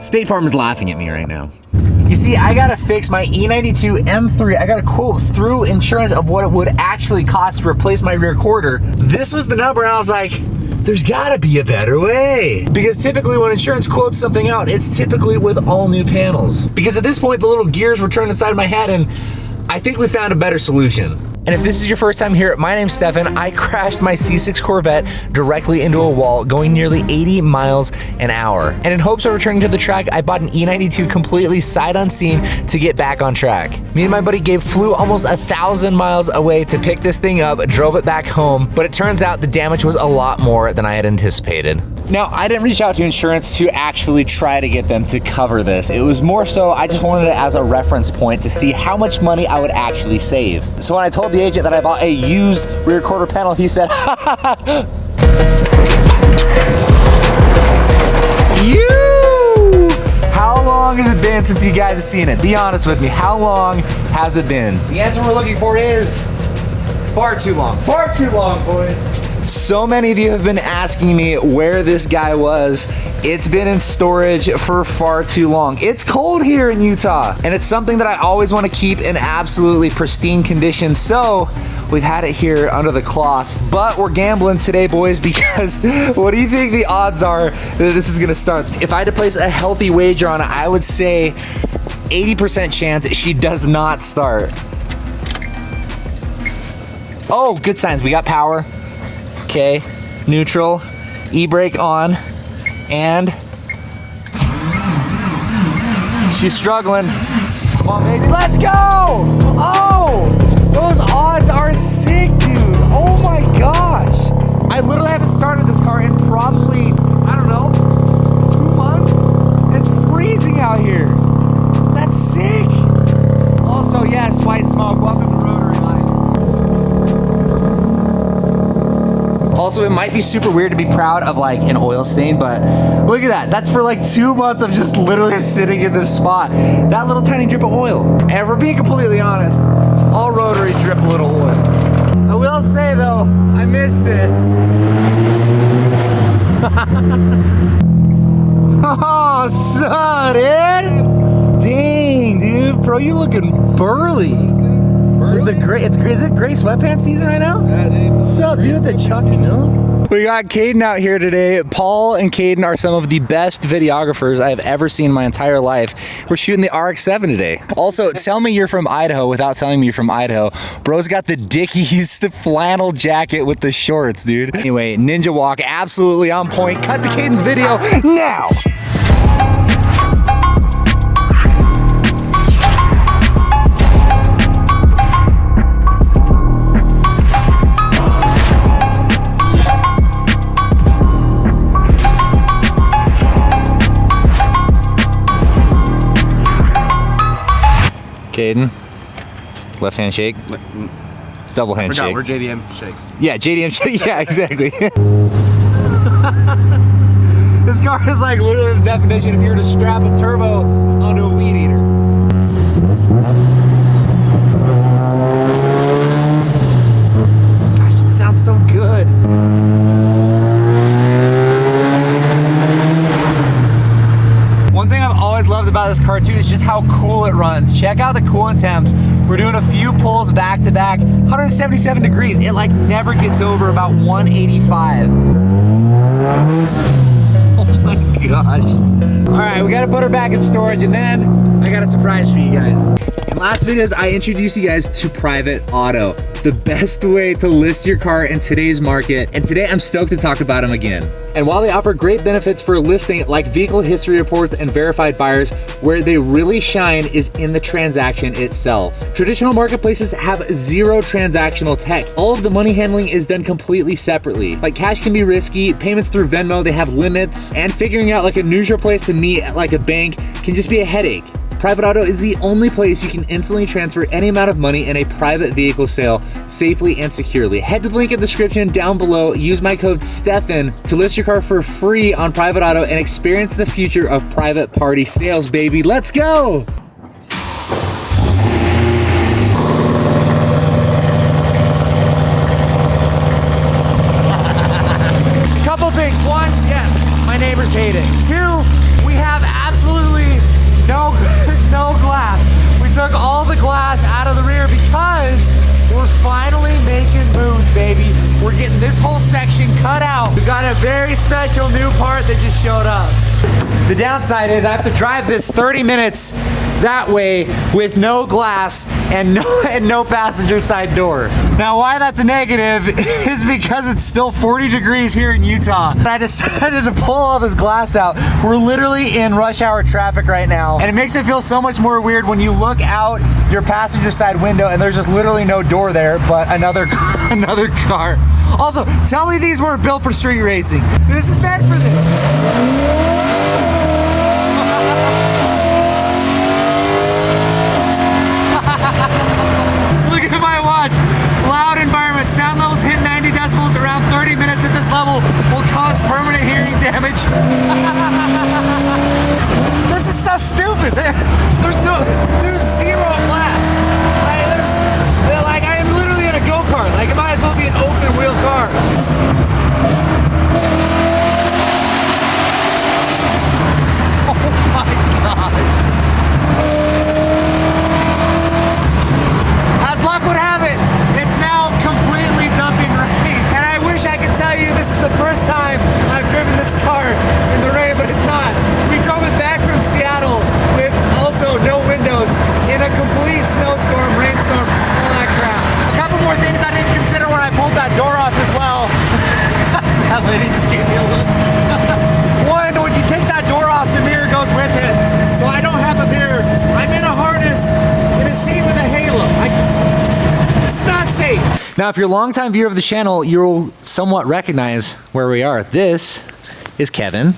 State Farm is laughing at me right now. You see, I gotta fix my E92 M3. I got a quote through insurance of what it would actually cost to replace my rear quarter. This was the number, and I was like, there's gotta be a better way. Because typically when insurance quotes something out, it's typically with all new panels. Because at this point, the little gears were turned inside my head, and I think we found a better solution. And if this is your first time here, my name's Stefan. I crashed my C6 Corvette directly into a wall going nearly 80 miles an hour. And in hopes of returning to the track, I bought an E92 completely sight unseen to get back on track. Me and my buddy Gabe flew almost 1,000 miles away to pick this thing up, drove it back home, but it turns out the damage was a lot more than I had anticipated. Now, I didn't reach out to insurance to actually try to get them to cover this. It was more so I just wanted it as a reference point to see how much money I would actually save. So when I told the agent that I bought a used rear quarter panel, he said, ha ha ha. How long has it been since you guys have seen it? Be honest with me, how long has it been? The answer we're looking for is far too long. Far too long, boys. So many of you have been asking me where this guy was. It's been in storage for far too long. It's cold here in Utah, and it's something that I always want to keep in absolutely pristine condition. So we've had it here under the cloth, but we're gambling today, boys, because what do you think the odds are that this is gonna start? If I had to place a healthy wager on it, I would say 80% chance that she does not start. Oh, good signs. We got power. Okay, neutral, e-brake on, and she's struggling. Come on, baby, let's go! Oh, those odds are sick, dude. Oh my gosh. I literally haven't started this car in probably, I don't know, 2 months? It's freezing out here. That's sick. Also, yes, white smoke, welcome to Rotary Line. Also, it might be super weird to be proud of like an oil stain, but look at that. That's for like 2 months of just literally sitting in this spot. That little tiny drip of oil. And if we're being completely honest, all Rotaries drip a little oil. I will say though, I missed it. Oh, son, dude. Dang, dude. Bro, you looking burly. Is it gray sweatpants season right now? Yeah, dude. What's up, dude? The Chucky milk. We got Caden out here today. Paul and Caden are some of the best videographers I have ever seen in my entire life. We're shooting the RX-7 today. Also, tell me you're from Idaho without telling me you're from Idaho. Bro's got the Dickies, the flannel jacket with the shorts, dude. Anyway, Ninja Walk, absolutely on point. Cut to Caden's video now. Caden, left hand shake, double hand shake. We're JDM shakes. Yeah, JDM shake. Yeah, exactly. This car is like literally the definition if you were to strap a turbo onto a weed eater. Gosh, it sounds so good. One thing I've always loved about this car too is just how cool it runs. Check out the coolant temps. We're doing a few pulls back to back, 177 degrees. It like never gets over about 185. Oh my gosh. All right, we gotta put her back in storage, and then I got a surprise for you guys. In last videos, I introduced you guys to Private Auto, the best way to list your car in today's market, and today I'm stoked to talk about them again. And while they offer great benefits for listing like vehicle history reports and verified buyers, where they really shine is in the transaction itself. Traditional marketplaces have zero transactional tech. All of the money handling is done completely separately. Like cash can be risky, payments through Venmo, they have limits, and figuring out like a neutral place to meet at like a bank can just be a headache. Private Auto is the only place you can instantly transfer any amount of money in a private vehicle sale safely and securely. Head to the link in the description down below, use my code STEFAN to list your car for free on Private Auto and experience the future of private party sales, baby. Let's go! A couple things. One, yes, my neighbors hate it. Two, we have absolutely special new part that just showed up. The downside is I have to drive this 30 minutes that way with no glass and no passenger side door. Now why that's a negative is because it's still 40 degrees here in Utah. I decided to pull all this glass out. We're literally in rush hour traffic right now, and it makes it feel so much more weird when you look out your passenger side window and there's just literally no door there, but another car. Also, tell me these weren't built for street racing. This is meant for this. Look at my watch. Loud environment. Sound levels hit 90 decibels around 30 minutes at this level will cause permanent hearing damage. This is so stupid. There's zero glass. Like I am literally in a go-kart. Like it might as well be an open wheel car. Oh my gosh. As luck would have it, it's now completely dumping rain. And I wish I could tell you this is the first time I've driven this car in the rain, but it's not. We drove it back from Seattle with also no windows in a complete snowstorm, rainstorm, all that crap. A couple more things I didn't consider when I pulled that door off as well. That lady just gave me a look. One, when you take that door off, the mirror goes with it. So I don't have a mirror. I'm in a harness in a seat with a halo. This is not safe. Now, if you're a longtime viewer of the channel, you'll somewhat recognize where we are. This is Kevin.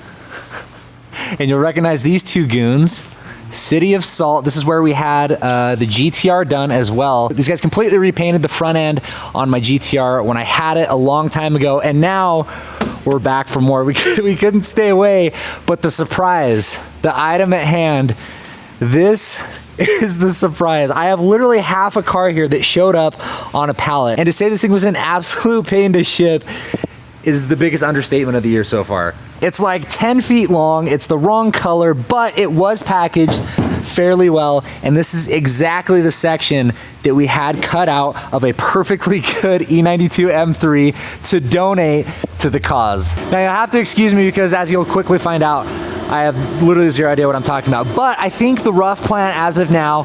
And you'll recognize these two goons. City of Salt. This is where we had the GTR done as well. These guys completely repainted the front end on my GTR when I had it a long time ago, and now we're back for more. We couldn't stay away, but the surprise, the item at hand, this is the surprise. I have literally half a car here that showed up on a pallet, and to say this thing was an absolute pain to ship is the biggest understatement of the year so far. It's like 10 feet long, it's the wrong color, but it was packaged fairly well, and this is exactly the section that we had cut out of a perfectly good E92 M3 to donate to the cause. Now you'll have to excuse me because as you'll quickly find out, I have literally zero idea what I'm talking about, but I think the rough plan as of now,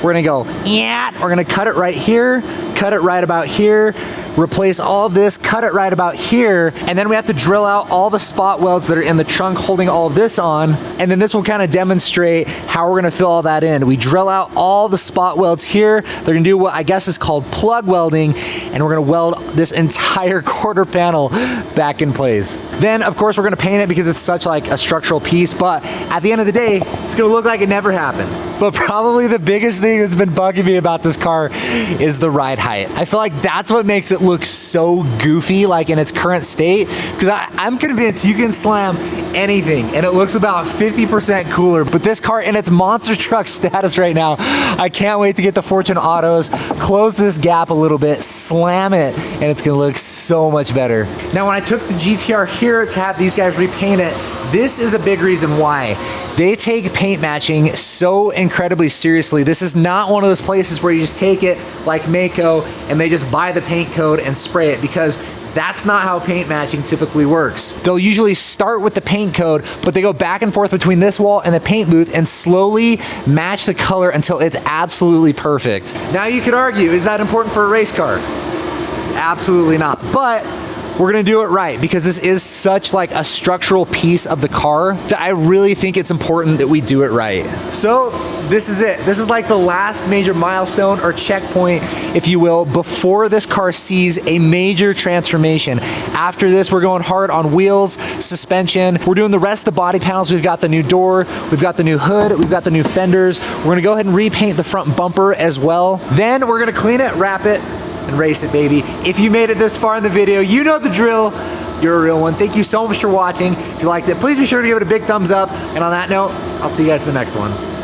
we're gonna go, we're gonna cut it right here, cut it right about here, replace all of this, cut it right about here, and then we have to drill out all the spot welds that are in the trunk holding all of this on, and then this will kind of demonstrate how we're gonna fill all that in. We drill out all the spot welds here. They're gonna do what I guess is called plug welding, and we're gonna weld this entire quarter panel back in place. Then, of course, we're gonna paint it because it's such like a structural piece, but at the end of the day, it's gonna look like it never happened. But probably the biggest thing that's been bugging me about this car is the ride height. I feel like that's what makes it look so goofy, like in its current state, because I'm convinced you can slam anything and it looks about 50% cooler. But this car in its monster truck status right now, I can't wait to get the Fortune Autos, close this gap a little bit, slam it, and it's gonna look so much better. Now, when I took the GTR here to have these guys repaint it, this is a big reason why. They take paint matching so incredibly seriously. This is not one of those places where you just take it like Mako and they just buy the paint code and spray it, because that's not how paint matching typically works. They'll usually start with the paint code, but they go back and forth between this wall and the paint booth and slowly match the color until it's absolutely perfect. Now you could argue, is that important for a race car? Absolutely not. But we're gonna do it right because this is such like a structural piece of the car that I really think it's important that we do it right. So this is it. This is like the last major milestone or checkpoint, if you will, before this car sees a major transformation. After this, we're going hard on wheels, suspension. We're doing the rest of the body panels. We've got the new door, we've got the new hood, we've got the new fenders. We're gonna go ahead and repaint the front bumper as well. Then we're gonna clean it, wrap it, and race it, baby. If you made it this far in the video, you know the drill. You're a real one. Thank you so much for watching. If you liked it, please be sure to give it a big thumbs up. And on that note, I'll see you guys in the next one.